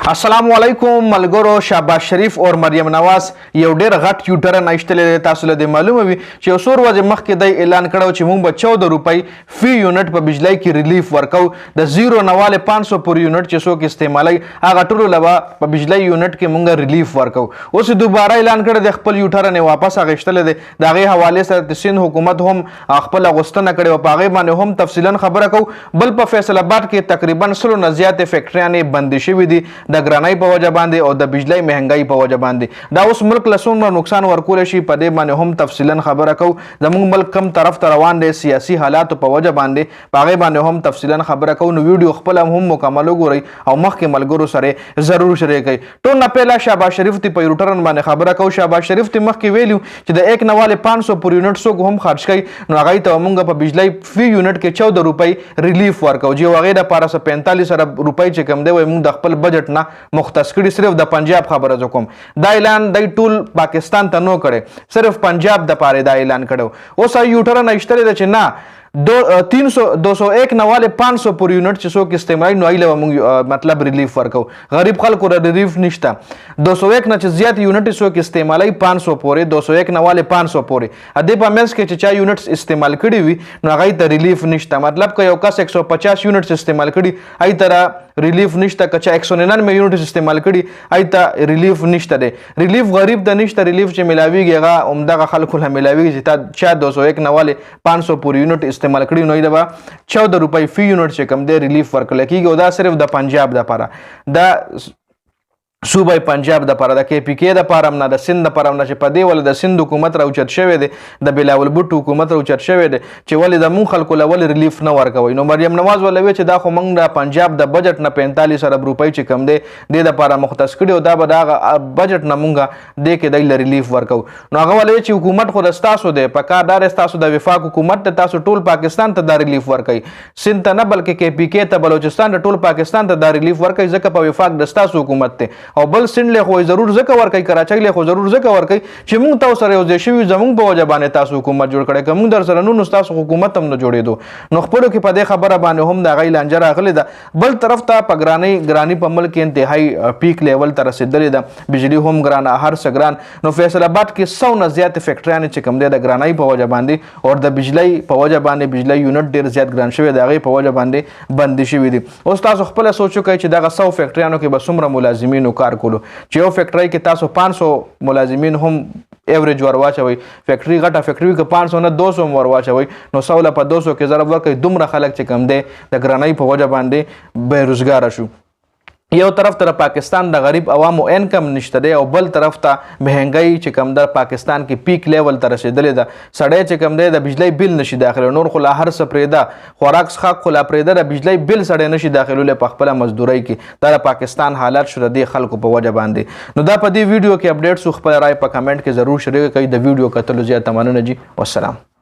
अस्सलाम वालेकुम मलगोरो शहबाज शरीफ और मरियम नवाज یو ډیر غټ یوټرن ایستلې تاسو له معلومه وي چې یو څور ورځې مخکې د اعلان کړو چې موږ به 14 روپۍ فی یونټ په بجلی کې ریلیف ورکو د 0 نواله 500 پر یونټ چې څوک استعمالي هغه ټول لبا په بجلی یونټ کې موږ ریلیف ورکو اوس دوباره اعلان کړ د خپل یوټرن واپس اغشتل د هغه حواله سره د سند حکومت هم خپل غوښتنه کړې او په هغه باندې هم تفصیلا خبره کو بل په فیصل آباد کې تقریبا 100 نه زیات فیکټریانې بند شوې دي د ګرانۍ په وجه باندې او د بجلی مهنګۍ په وجه باندې دا اوس ملک لسومره نقصان ورکول شي په دې باندې هم تفصیلا خبره کو زموږ ملک کم طرف ته روان دي سیاسي حالات په وجه باندې په هغه باندې هم تفصیلا خبره کو نو ویډیو خپل هم مکمل وګورئ او مخکې ملګرو سره ضرور شریک کړئ ټول نه پهلا شهباز شریف تی په یوټرن باندې خبره کو شهباز شریف تی مخکې ویلو چې د 1 نواله 500 پر یونټ څوک هم خرج کړي نو هغه ته موږ په بجلی فی یونټ کې 14 روپۍ ریلیف ورکو چې هغه د 45 روپۍ چې کم دی وای موږ د خپل بجټ نه مختص کړي صرف د پنجاب خبره کوم دا اعلان د ټول پاکستان ته نو کړي صرف پنجاب د پاره دا اعلان کړو اوس یوټرن اشتره د چې نه 201 نواله 500 پر یونټ چې څوک استعمالي نو ایله موږ مطلب ریلیف ورکو غریب خلکو ریلیف نشته 201 نه چې زیات یونټ څوک استعمالي 500 پورې 201 نواله 500 پورې ا دې په منځ کې چې چا یونټ استعمال کړي وي نو هغه ته ریلیف نشته مطلب که یو کس 150 یونټ استعمال کړي ای تر ریلیف نشته که چا 199 یونټ استعمال کړي ای ته ریلیف نشته دی ریلیف غریب د نشته ریلیف چې ملاویږي هغه عمدغه خلکو له ملاویږي چې تا چا 201 نواله 500 پر یونټ استعمال کړی نو دا 14 روپۍ فی یونټ چې کم دی ریلیف ورکول کیږي او دا صرف د پنجاب د لپاره دا صوبای پنجاب د لپاره د کې پی کې د لپاره نه د سند د لپاره نه چې په دی ول د سند حکومت راوچت شوی دی د بلاول بوټ حکومت راوچت شوی دی چې ول د مون خلکو لول ریلیف نه ورکوي نو مریم نواز ولوي چې دا خو موږ د پنجاب د بجټ نه 45 ارب روپۍ چې کم دی د لپاره مختص کړي او دا به دا بجټ نه مونږه د کې د ریلیف ورکو نو هغه ولوي چې حکومت خو د تاسو دی په کار دار تاسو د وفاق حکومت ته تاسو ټول پاکستان ته د ریلیف ورکوي سند ته نه بلکې کې پی کې ته بلوچستان ټول پاکستان ته د ریلیف ورکوي ځکه په وفاق د تاسو حکومت ته او بل سند له خو ضرور زکه ور کوي کراچۍ له خو ضرور زکه ور کوي چې موږ تاسو سره یو ځای شوی زموږ په وجه باندې تاسو حکومت جوړ کړی کوم در سره نو تاسو حکومت هم نه جوړېدو نو خپل کې په دې خبره باندې هم د غی لنجر راغلی ده بل طرف ته په ګرانی په ملک انتهایی پیک لیول ته رسیدلې ده بجلی هم ګرانه هر څه ګران نو فیصل آباد کې 100 نه زیات فیکټریانې چې کم دي د ګرانۍ په وجه باندې او د بجلی په وجه باندې بجلی یونټ ډیر زیات ګران شوی دی هغه په وجه باندې بند شوی دي اوس تاسو خپل سوچو کوي چې دغه 100 فیکټریانو کې به څومره ملازمینو کار کولو چې یو فیکټری کې تاسو 500 ملازمین هم ایوریج ورواچوي فیکټری غټه فیکټری کې 500 نه 200 ورواچوي نو 100 په 200 کې ضرب ورکړي دومره خلک چې کم دي د ګرانۍ په وجه باندې بیروزګار شو یو طرف ته پاکستان د غریب عوامو انکم نشته دی او بل طرف ته مهنګۍ چې کم در پاکستان کې پیک لیول ته رسیدلې ده سړی چې کم دی د بجلی بل نشي داخله نور خو لا هر څه پرېده خوراک څښاک خو لا پرېده د بجلی بل سړی نشي داخلولی په خپله مزدورۍ کې دا د پاکستان حالات شو د دې خلکو په وجه باندې نو دا په دې ویډیو کې اپډیټ سو خپل رای په کمنټ کې ضرور شریک کړئ د ویډیو کتلو زیاته مننه جی والسلام